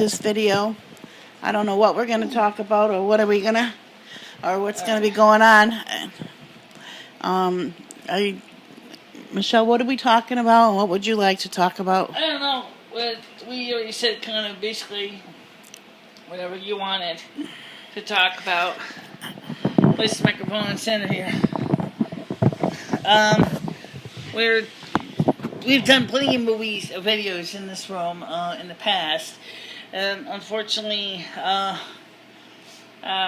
this video. I don't know what we're going to talk about or what are we going to, or what's going to be going on. Michelle, what are we talking about? What would you like to talk about? I don't know. We already said kind of basically whatever you wanted to talk about. Place the microphone in the center here. We've done plenty of videos in this room in the past, and unfortunately,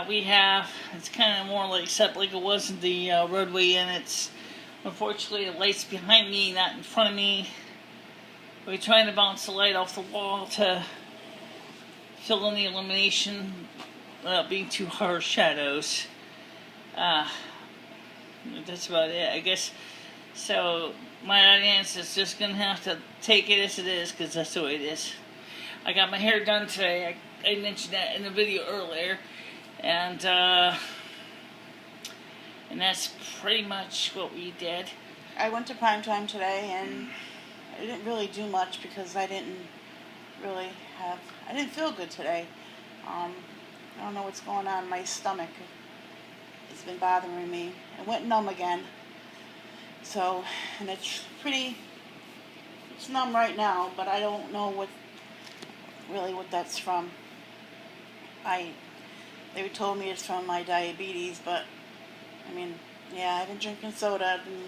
we have. It's kind of more like except like it was in the roadway, and it's unfortunately the light's behind me, not in front of me. We're trying to bounce the light off the wall to fill in the illumination without being too harsh shadows. That's about it, I guess. So my audience is just gonna have to take it as it is, because that's the way it is. I got my hair done today. I mentioned that in the video earlier, and that's pretty much what we did. I went to Primetime today, and I didn't really do much because I didn't feel good today. I don't know what's going on in my stomach. It's been bothering me. It went numb again. So, and it's numb right now, but I don't know what that's from. They told me it's from my diabetes, but I mean, yeah, I've been drinking soda. I've been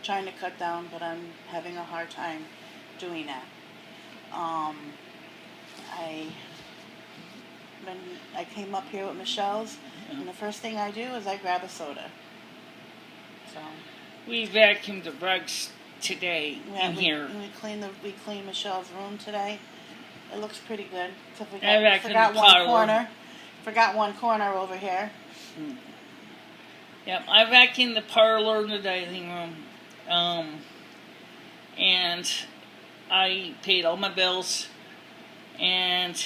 trying to cut down, but I'm having a hard time doing that. I came up here with Michelle's, and the first thing I do is I grab a soda. So we vacuumed the rugs today in here. We cleaned Michelle's room today. It looks pretty good. Except we forgot one corner. Forgot one corner over here. Yep, I vacuumed the parlor and the dining room. And I paid all my bills. And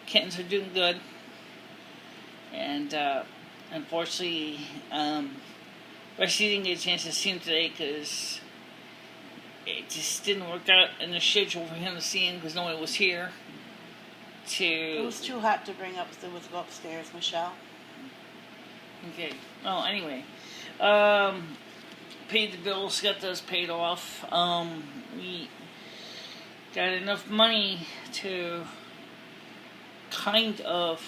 kittens are doing good. And unfortunately, Rusty didn't get a chance to see him today because it just didn't work out in the schedule for him to see him because nobody was here. It was too hot to go upstairs, Michelle. Okay. Well, anyway, paid the bills, got those paid off. We got enough money to kind of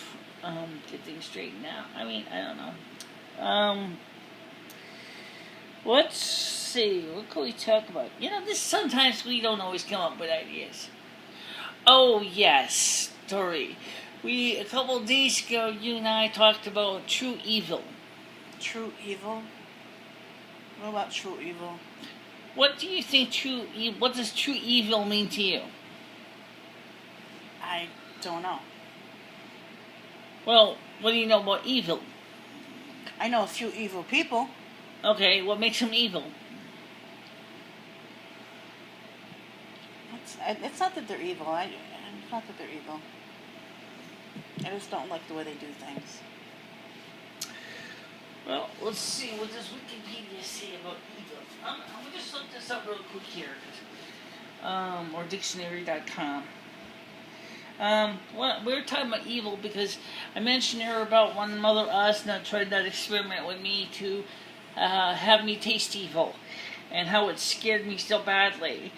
get things straightened out. I mean, I don't know. Let's see. What can we talk about? Sometimes we don't always come up with ideas. Oh yes, Dory. A couple of days ago, you and I talked about true evil. True evil? What about true evil? What do you think what does true evil mean to you? I don't know. Well, what do you know about evil? I know a few evil people. Okay, what makes them evil? It's not that they're evil. It's not that they're evil. I just don't like the way they do things. Well, let's see. What does Wikipedia say about evil? I'm going to just look this up real quick here. Or dictionary.com. Well, we were talking about evil because I mentioned here about when Mother Osna tried that experiment with me to have me taste evil and how it scared me so badly.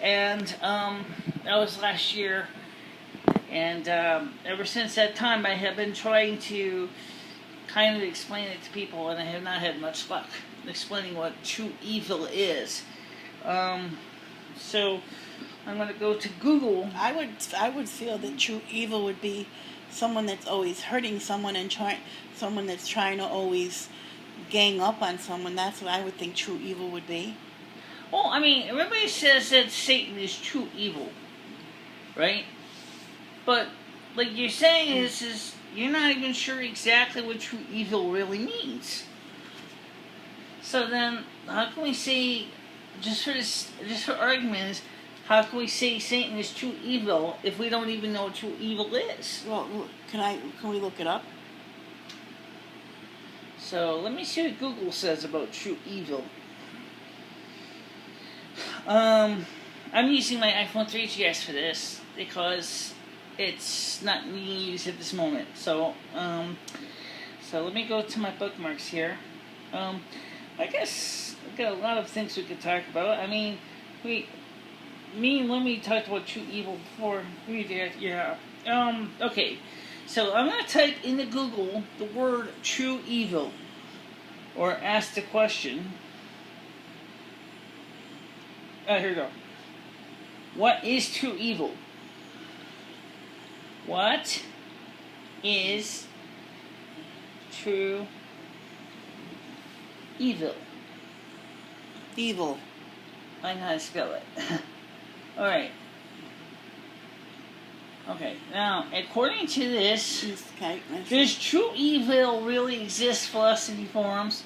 And that was last year. And ever since that time, I have been trying to kind of explain it to people, and I have not had much luck explaining what true evil is. So I'm going to go to Google. I would feel that true evil would be someone that's always hurting someone and someone that's trying to always gang up on someone. That's what I would think true evil would be. Well, I mean, everybody says that Satan is true evil, right? But like you're saying is you're not even sure exactly what true evil really means. So then, how can we say, just for argument, how can we say Satan is true evil if we don't even know what true evil is? Well, can we look it up? So let me see what Google says about true evil. I'm using my iPhone 3GS for this because it's not being used at this moment. So let me go to my bookmarks here. I guess I've got a lot of things we could talk about. I mean, me and Lumi talked about true evil before. We did, yeah. Okay. So I'm going to type into Google the word true evil, or ask the question. Here we go. What is true evil? What is true evil? Evil. I know how to spell it. Alright. Okay, now, according to this, does true evil really exist? Philosophy forums.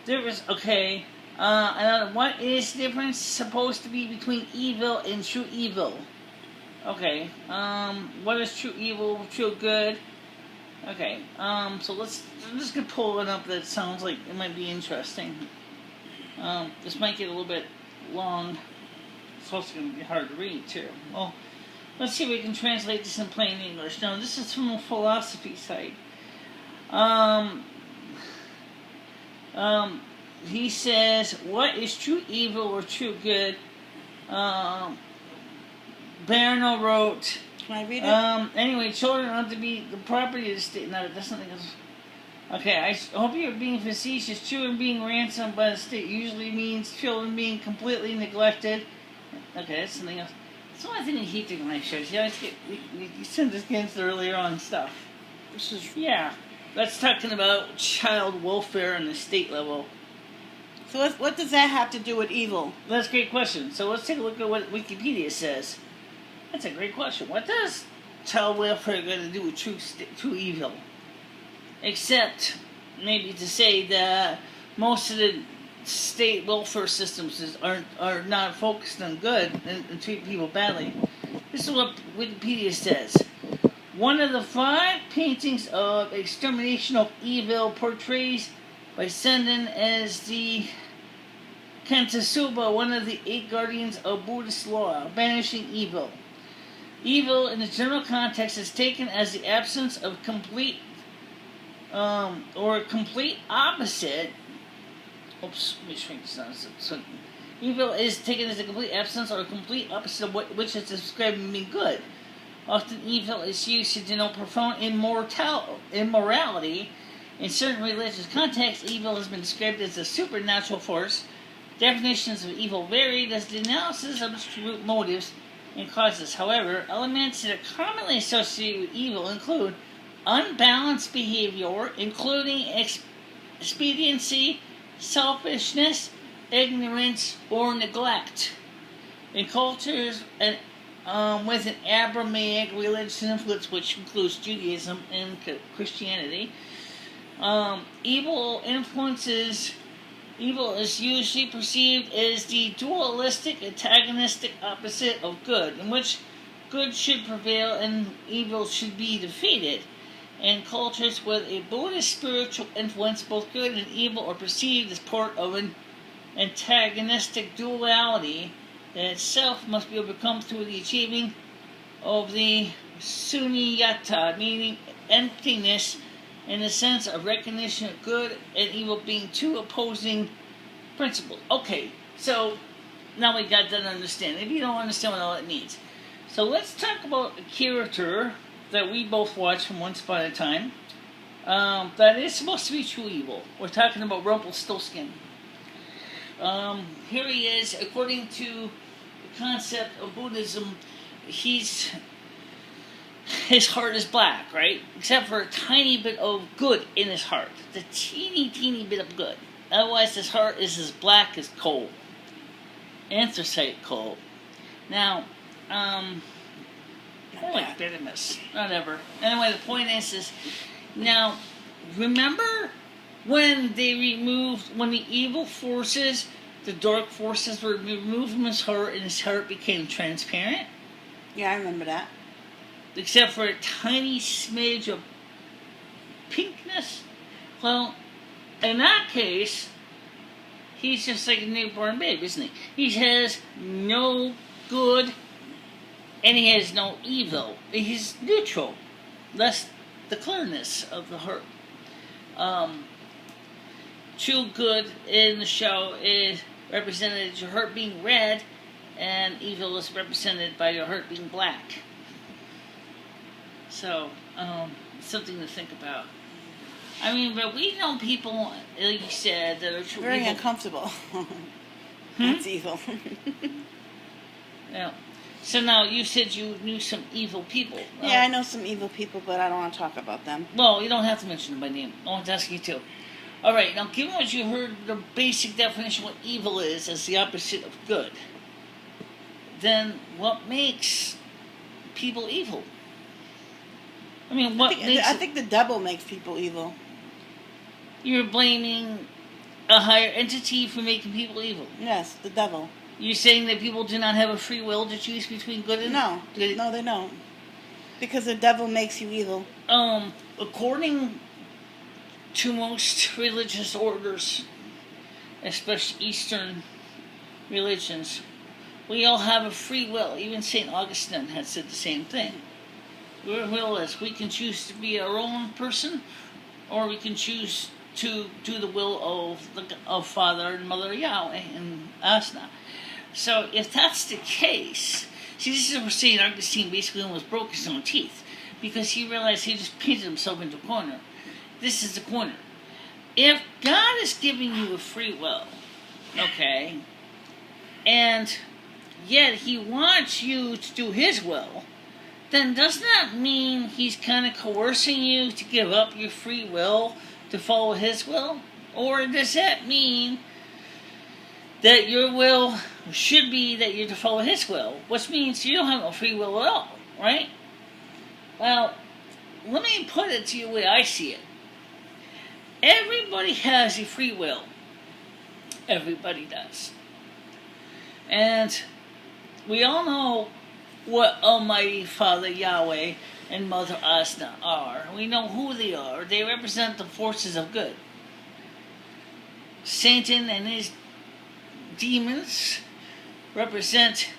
There is, okay. What is the difference supposed to be between evil and true evil? Okay. What is true evil? True good? Okay. I'm just gonna pull one up that sounds like it might be interesting. This might get a little bit long. It's also gonna be hard to read too. Well, let's see if we can translate this in plain English. Now, this is from a philosophy site. He says, what is true evil or true good? Barno wrote, can I read it? Anyway, children ought to be the property of the state. No, that's something else. Okay, I hope you're being facetious. Children being ransomed by the state usually means children being completely neglected. Okay, that's something else. That's the only thing I hate doing live shows. You always you send us against earlier on stuff. This is... Yeah, that's talking about child welfare on the state level. So what does that have to do with evil? That's a great question. So let's take a look at what Wikipedia says. That's a great question. What does child welfare got to do with true evil? Except maybe to say that most of the state welfare systems are not focused on good and treat people badly. This is what Wikipedia says. One of the 5 paintings of extermination of evil portrays by Senden as the Kantasuba, one of the 8 guardians of Buddhist law, banishing evil. Evil, in the general context, is taken as the absence of complete or complete opposite. Oops, let me shrink this down. So, evil is taken as a complete absence or a complete opposite of which is described as being good. Often evil is used to denote profound immorality. In certain religious contexts, evil has been described as a supernatural force. Definitions of evil vary as the analysis of its root motives and causes. However, elements that are commonly associated with evil include unbalanced behavior, including expediency, selfishness, ignorance, or neglect. In cultures with an Abrahamic religious influence, which includes Judaism and Christianity, evil is usually perceived as the dualistic, antagonistic opposite of good, in which good should prevail and evil should be defeated. In cultures with a Buddhist spiritual influence, both good and evil are perceived as part of an antagonistic duality that itself must be overcome through the achieving of the sunyata, meaning emptiness, in the sense of recognition of good and evil being 2 opposing principles. Okay, so now we got that understanding. If you don't understand what all that means. So let's talk about a character that we both watched from Once Upon a Time that is supposed to be true evil. We're talking about Rumpelstiltskin. Here he is, according to the concept of Buddhism, his heart is black, right? Except for a tiny bit of good in his heart. The teeny bit of good. Otherwise, his heart is as black as coal. Anthracite coal. Now, I like bitterness. Whatever. Anyway, the point is now, remember when the evil forces, the dark forces were removed from his heart and his heart became transparent? Yeah, I remember that. Except for a tiny smidge of pinkness. Well, in that case, he's just like a newborn babe, isn't he? He has no good and he has no evil. He's neutral. That's the clearness of the heart. True good in the show is represented as your heart being red, and evil is represented by your heart being black. So, something to think about. I mean, but we know people, like you said, that are true Very evil. uncomfortable. That's evil. Yeah. So now, you said you knew some evil people. Yeah, I know some evil people, but I don't want to talk about them. Well, you don't have to mention them by name. I want to ask you to. All right, now given what you heard, the basic definition of what evil is as the opposite of good, then what makes people evil? I mean, I think the devil makes people evil. You're blaming a higher entity for making people evil? Yes, the devil. You're saying that people do not have a free will to choose between good and... No, they don't. Because the devil makes you evil. According to most religious orders, especially Eastern religions, we all have a free will. Even St. Augustine had said the same thing. Our will is we can choose to be our own person, or we can choose to do the will of Father and Mother Yahweh and Asna. So if that's the case, see, this is where St. Augustine basically almost broke his own teeth, because he realized he just painted himself into a corner. This is the corner. If God is giving you a free will, okay, and yet he wants you to do his will, then doesn't that mean he's kind of coercing you to give up your free will to follow his will? Or does that mean that your will should be that you're to follow his will, which means you don't have no free will at all, right? Well, let me put it to you the way I see it. Everybody has a free will. Everybody does. And we all know what Almighty Father Yahweh and Mother Asna are. We know who they are. They represent the forces of good. Satan and his demons represent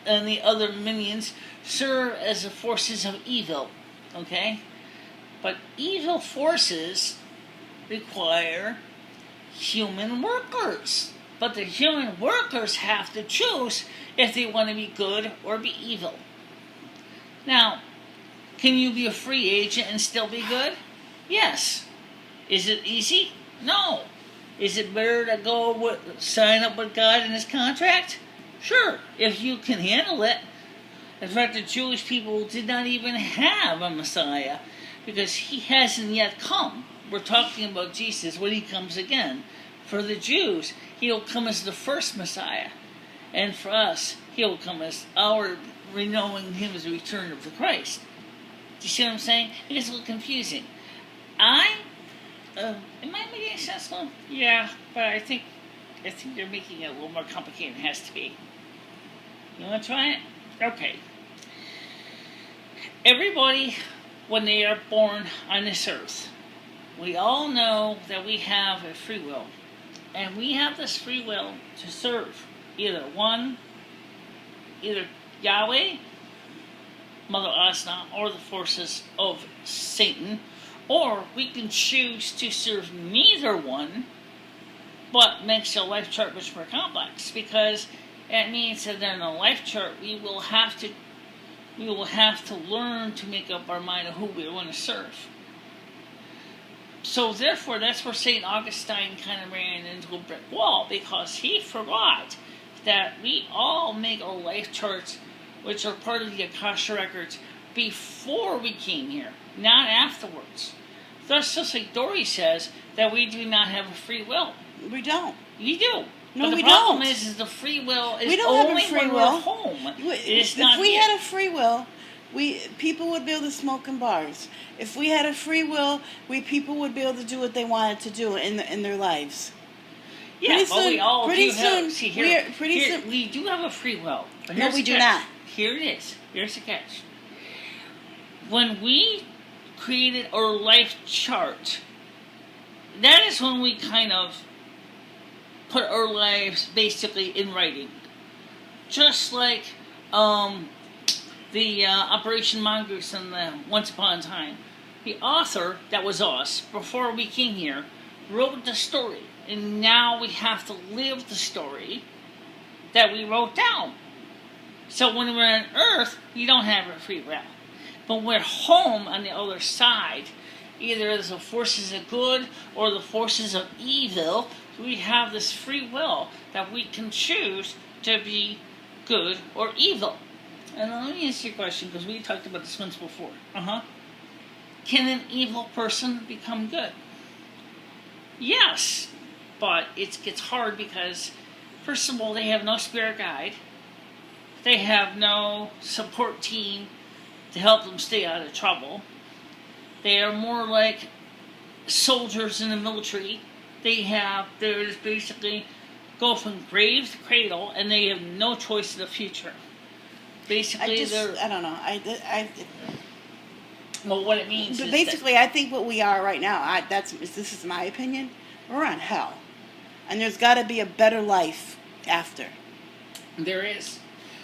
and the other minions serve as the forces of evil. Okay? But evil forces require human workers. But the human workers have to choose if they want to be good or be evil. Now, can you be a free agent and still be good? Yes. Is it easy? No. Is it better to sign up with God in his contract? Sure, if you can handle it. In fact, the Jewish people did not even have a Messiah because he hasn't yet come. We're talking about Jesus when he comes again. For the Jews, he'll come as the first Messiah. And for us, he'll come as knowing him as the return of the Christ. Do you see what I'm saying? It gets a little confusing. Am I making sense, Lou? Yeah, but I think you're making it a little more complicated than it has to be. You want to try it? Okay. Everybody, when they are born on this earth, we all know that we have a free will. And we have this free will to serve either Yahweh, Mother Asna, or the forces of Satan, or we can choose to serve neither one, but makes your life chart much more complex, because it means that in a life chart we will have to learn to make up our mind of who we want to serve. So therefore, that's where St. Augustine kind of ran into a brick wall, because he forgot that we all make our life charts, which are part of the Akasha records, before we came here, not afterwards. Thus, just like Dory says, that we do not have a free will. We don't. You do. No, but we the problem don't. is the free will is We don't only have a free when will. we're home. If we had a free will, people would be able to smoke in bars. If we had a free will, people would be able to do what they wanted to do in their lives. Yeah, but we all do soon, have. We do have a free will. But no, we do not. Here it is. Here's the catch. When we created our life chart, that is when we kind of put our lives basically in writing. Just like the Operation Mongoose and the Once Upon a Time. The author, that was us, before we came here, wrote the story. And now we have to live the story that we wrote down. So when we're on Earth, you don't have a free will. But we're home on the other side. Either the forces of good or the forces of evil. We have this free will that we can choose to be good or evil. And let me answer your question, because we talked about this once before. Can an evil person become good? Yes, but it gets hard because, first of all, they have no spirit guide. They have no support team to help them stay out of trouble. They are more like soldiers in the military. They're just basically go from grave to cradle, and they have no choice in the future. Basically, I don't know. Well, what it means but is basically, I think what we are right now, this is my opinion, we're on hell. And there's got to be a better life after. There is.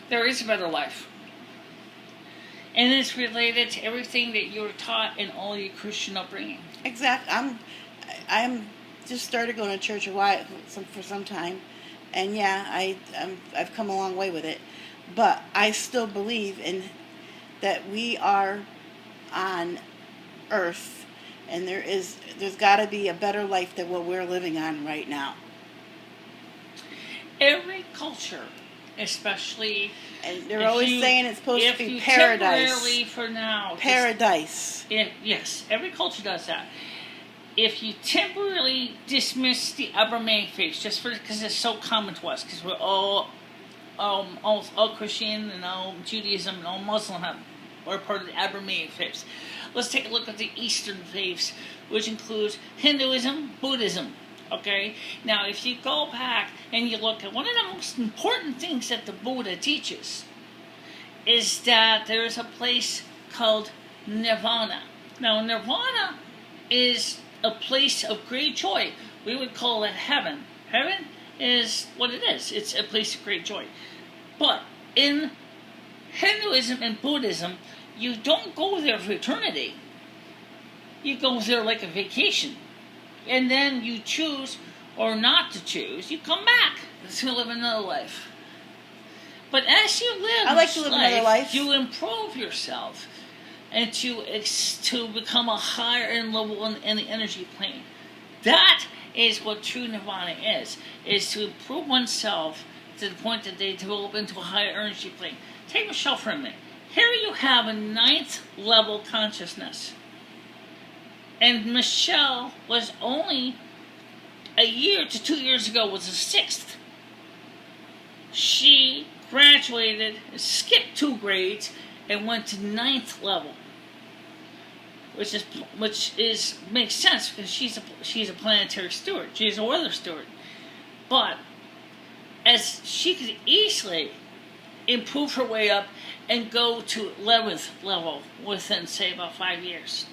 There is a better life. And it's related to everything that you were taught in all your Christian upbringing. Exactly. I'm just started going to church for some time. And yeah, I've come a long way with it. But I still believe in that we are on Earth, and there's got to be a better life than what we're living on right now. Every culture, especially, and they're always saying it's supposed to be paradise. Temporarily for now, paradise. Yes, every culture does that. If you temporarily dismiss the Abrahamic faith, just because it's so common to us, because we're all Christian and all Judaism and all Muslim are part of the Abrahamic faiths. Let's take a look at the Eastern faiths, which includes Hinduism, Buddhism. Okay? Now, if you go back and you look at one of the most important things that the Buddha teaches is that there is a place called Nirvana. Now, Nirvana is a place of great joy. We would call it heaven. Heaven is what it is. It's a place of great joy. But in Hinduism and Buddhism, you don't go there for eternity. You go there like a vacation. And then you choose or not to choose. You come back to live another life. But as you live another life, you improve yourself and to become a higher level in the energy plane. That is what true nirvana is to improve oneself to the point that they develop into a higher energy plane. Take Michele for a minute. Here you have a 9th level consciousness. And Michele was only a year to 2 years ago was a 6th. She graduated, skipped 2 grades, and went to 9th level. Which makes sense because she's a planetary steward. She's a weather steward. But as she could easily improve her way up and go to 11th level within, say, about 5 years.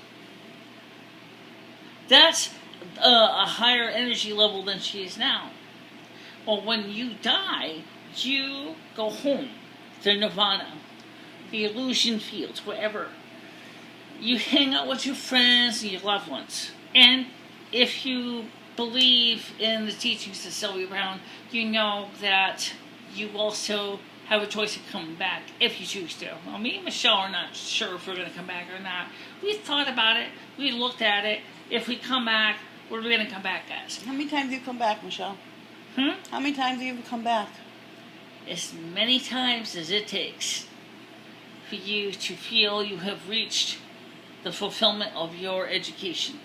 That's a higher energy level than she is now. Well, when you die, you go home to nirvana, the illusion fields, wherever. You hang out with your friends and your loved ones. And if you believe in the teachings of Sylvia Brown, you know that you also have a choice of coming back if you choose to. Well, me and Michele are not sure if we're going to come back or not. We thought about it. We looked at it. If we come back, what are we going to come back as? How many times have you come back, Michele? How many times have you come back? As many times as it takes for you to feel you have reached the fulfillment of your education.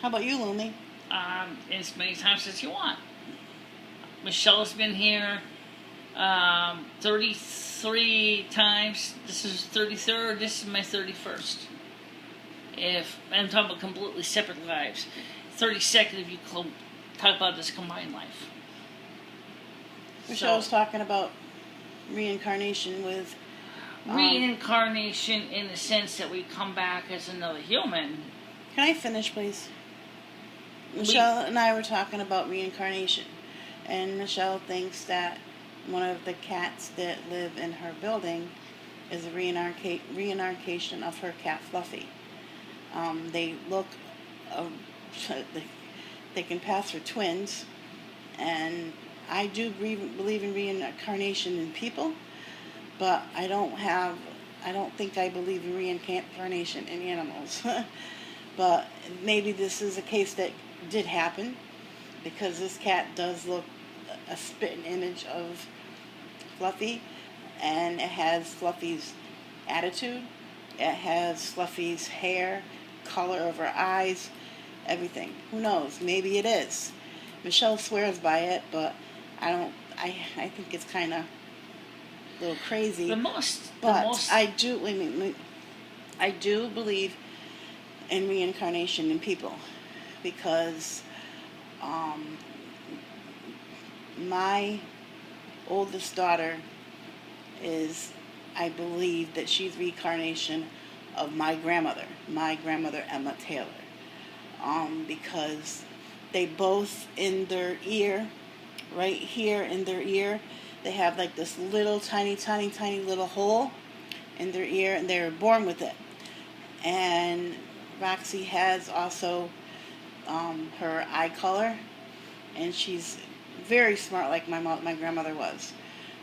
How about you, Lumi? As many times as you want. Michele's been here 33 times. This is 33rd. This is my 31st. If I'm talking about completely separate lives. 32nd if you talk about this combined life. Michele was talking about reincarnation with... reincarnation in the sense that we come back as another human. Can I finish, please? Michele and I were talking about reincarnation. And Michele thinks that one of the cats that live in her building is a reincarnation of her cat Fluffy. They look, uh, they can pass for twins, and I do believe in reincarnation in people, but I don't think I believe in reincarnation in animals. But maybe this is a case that did happen, because this cat does look a spitting image of Fluffy, and it has Fluffy's attitude, it has Fluffy's hair, color of her eyes, everything. Who knows? Maybe it is. Michele swears by it, but I think it's kind of a little crazy. I do believe in reincarnation in people, because my oldest daughter I believe that she's reincarnation of my grandmother Emma Taylor, because they both, in their ear, right here in their ear, they have like this little tiny little hole in their ear, and they were born with it. And Roxy has also her eye color, and she's very smart like my grandmother was.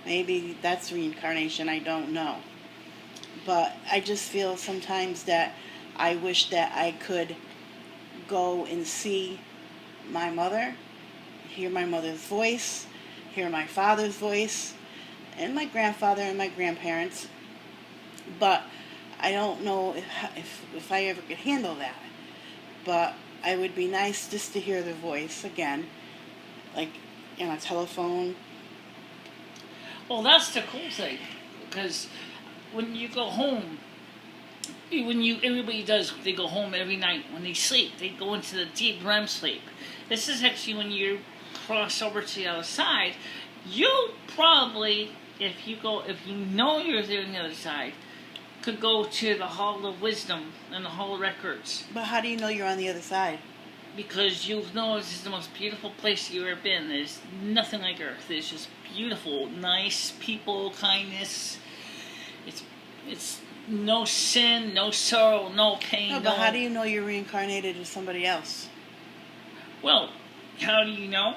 Maybe that's reincarnation, I don't know. But I just feel sometimes that I wish that I could go and see my mother, hear my mother's voice, hear my father's voice, and my grandfather and my grandparents. But I don't know if I ever could handle that. But it would be nice just to hear their voice again, like on a telephone. Well, that's the cool thing, because when you go home, everybody does, they go home every night. When they sleep, they go into the deep REM sleep. This is actually when you cross over to the other side. You probably, if you know you're there on the other side, could go to the Hall of Wisdom and the Hall of Records. But how do you know you're on the other side? Because you know this is the most beautiful place you've ever been. There's nothing like Earth. It's just beautiful, nice people, kindness. It's no sin, no sorrow, no pain. No, but how do you know you're reincarnated as somebody else? Well, how do you know?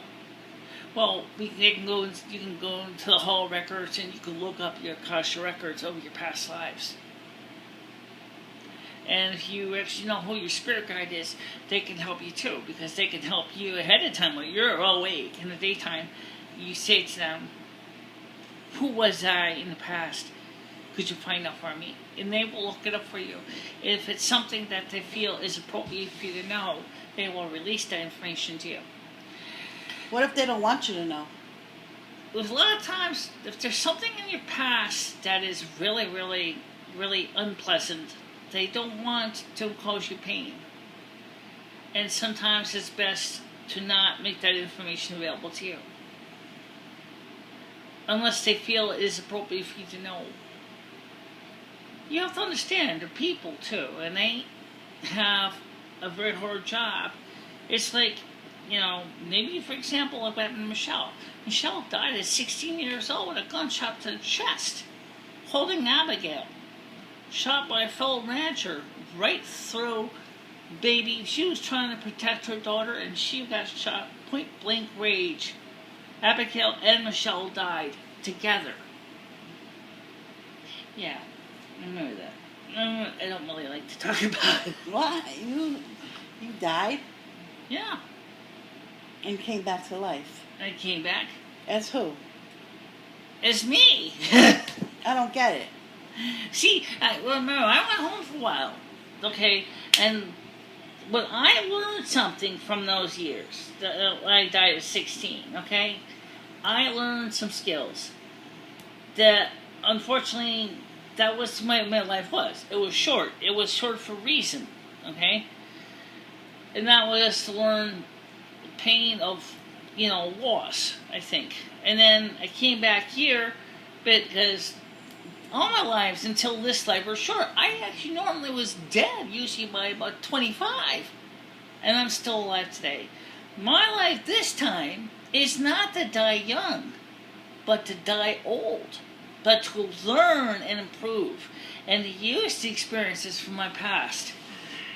Well, you can go into the Hall of Records, and you can look up your Akasha records over your past lives. And if you actually know who your spirit guide is, they can help you too, because they can help you ahead of time. When you're awake in the daytime, you say to them, "Who was I in the past? Could you find out for me?" And they will look it up for you. If it's something that they feel is appropriate for you to know, they will release that information to you. What if they don't want you to know? With a lot of times, if there's something in your past that is really, really, really unpleasant, they don't want to cause you pain. And sometimes it's best to not make that information available to you, unless they feel it is appropriate for you to know. You have to understand, they're people too, and they have a very hard job. It's like, maybe for example, like what happened to Michele. Michele died at 16 years old with a gunshot to the chest, holding Abigail, shot by a fellow rancher right through baby. She was trying to protect her daughter, and she got shot point blank range. Abigail and Michele died together. Yeah, I remember that. I don't really like to talk about it. What? You died? Yeah. And came back to life? I came back. As who? As me. I don't get it. See, remember, I went home for a while, okay, and when I learned something from those years, I died at 16, okay, I learned some skills that, unfortunately, that was the way my life was. It was short. It was short for a reason, okay, and that was to learn the pain of, loss, I think, and then I came back here, because all my lives until this life were short. I actually normally was dead, usually by about 25. And I'm still alive today. My life this time is not to die young, but to die old. but to learn and improve, and to use the experiences from my past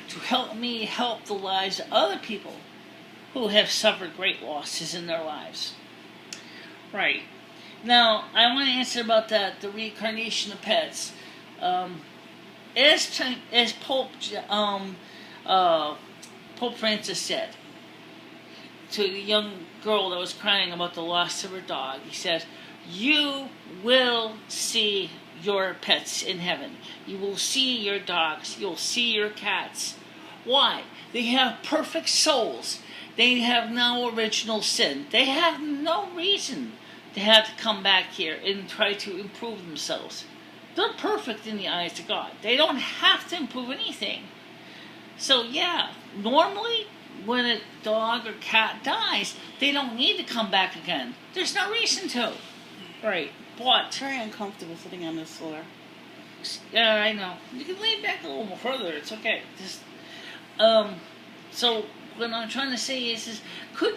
to help me help the lives of other people who have suffered great losses in their lives. Right. Now, I want to answer about that, the reincarnation of pets. As Pope Francis said to the young girl that was crying about the loss of her dog, he said, "You will see your pets in heaven. You will see your dogs. You'll see your cats. Why? They have perfect souls. They have no original sin. They have no reason to have to come back here and try to improve themselves. They're perfect in the eyes of God. They don't have to improve anything." So yeah, normally when a dog or cat dies, they don't need to come back again. There's no reason to. Right. But It's very uncomfortable sitting on this floor. yeah, I know. You can lay back a little more further. It's okay. Just so what I'm trying to say is could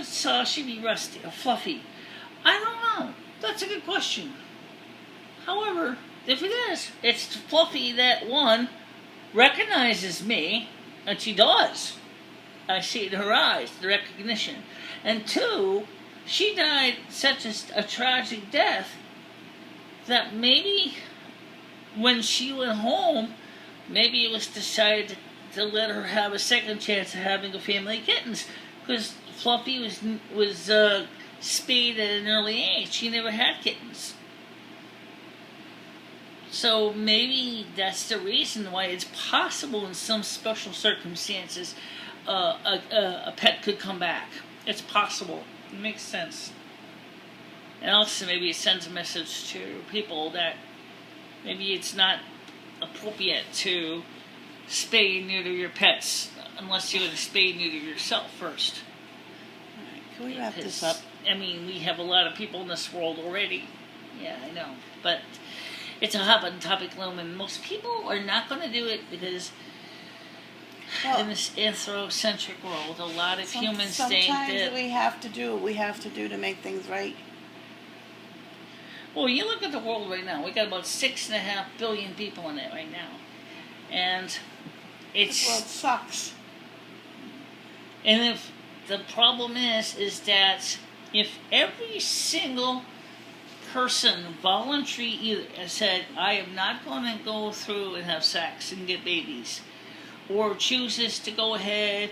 Sasha be rusty or fluffy? I don't know. That's a good question. However, if it is, it's Fluffy that, one, recognizes me, and she does. I see it in her eyes, the recognition. And two, she died such a tragic death that maybe when she went home, maybe it was decided to let her have a second chance of having a family of kittens, because Fluffy was spayed at an early age. She never had kittens. So maybe that's the reason why it's possible in some special circumstances a pet could come back. It's possible. It makes sense. And also maybe it sends a message to people that maybe it's not appropriate to spay and neuter your pets unless you're going to spay and neuter yourself first. All right, can we wrap this up? I mean, we have a lot of people in this world already. Yeah, I know. But it's a hot button topic, Loom, and most people are not going to do it because in this anthrocentric world, a lot of humans think that... Sometimes we have to do what we have to do to make things right. Well, you look at the world right now. We got about 6.5 billion people in it right now. And This world sucks. And if the problem is that if every single person voluntarily said, "I am not going to go through and have sex and get babies," or chooses to go ahead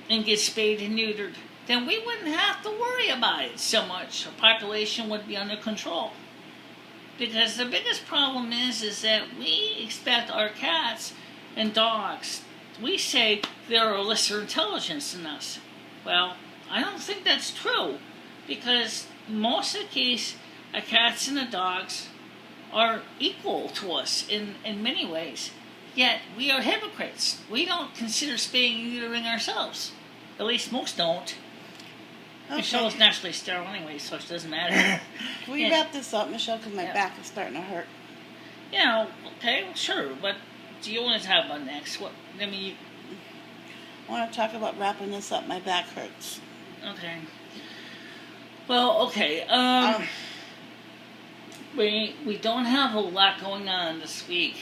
and get spayed and neutered, then we wouldn't have to worry about it so much. Our population would be under control. Because the biggest problem is that we expect our cats and dogs, we say they're a lesser intelligence than us. Well, I don't think that's true, because most of the case, the cats and the dogs are equal to us in many ways. Yet, we are hypocrites. We don't consider spaying and neutering ourselves. At least most don't. Okay. Michelle's naturally sterile anyway, so it doesn't matter. Can we wrap this up, Michelle? Because my back is starting to hurt. Yeah, okay, well, sure. What do you want to talk about next? I want to talk about wrapping this up. My back hurts. Okay. Well, okay. We don't have a lot going on this week.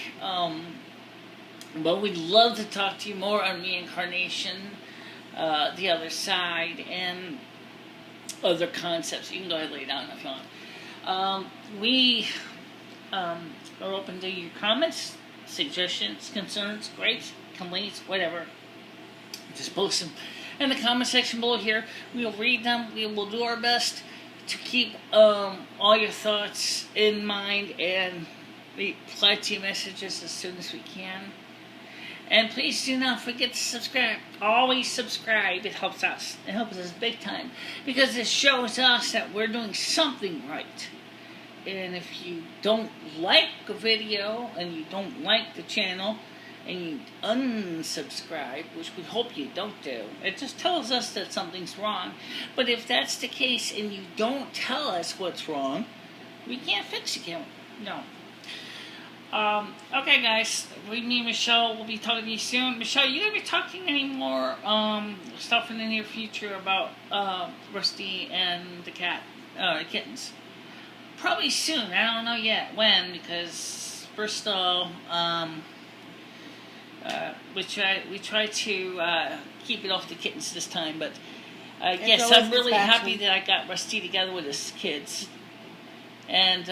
But we'd love to talk to you more on reincarnation, the other side, and other concepts. You can go ahead and lay down if you want. We are open to your comments, suggestions, concerns, gripes, complaints, whatever. Just post them in the comment section below here. We will read them. We will do our best to keep all your thoughts in mind and reply to your messages as soon as we can. And please do not forget to subscribe. Always subscribe. It helps us. It helps us big time. Because it shows us that we're doing something right. And if you don't like a video and you don't like the channel and you unsubscribe, which we hope you don't do, it just tells us that something's wrong. But if that's the case and you don't tell us what's wrong, we can't fix it, can we? No. Okay, guys. Me and Michelle will be talking to you soon. Michelle, you gonna be talking any more stuff in the near future about Rusty and the cat, kittens? Probably soon. I don't know yet when, because first of all, we try to keep it off the kittens this time. But yes, I'm really happy that I got Rusty together with his kids. And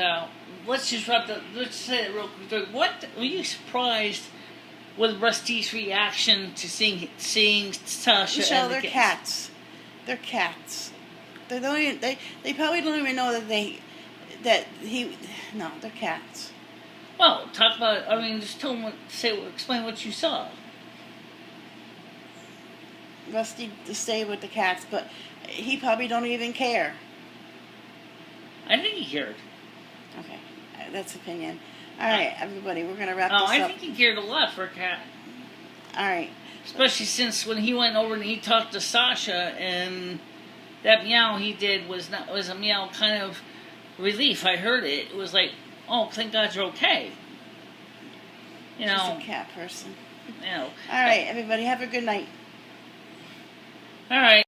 let's say it real quick. What were you surprised with Rusty's reaction to seeing Sasha Michele, and the they're kids? cats. They're cats. They don't even, they probably don't even know that no, they're cats. Well, talk about. I mean, just tell them explain what you saw. Rusty to stay with the cats, but he probably don't even care. I think he cared. Okay, that's opinion. All right, everybody, we're gonna wrap this up. I think he cared a lot for a cat. All right. Especially since when he went over and he talked to Sasha, and that meow he did was a meow kind of relief. I heard it. It was like, oh, thank God you're okay. You know. Just a cat person. You know. All right, everybody, have a good night. All right.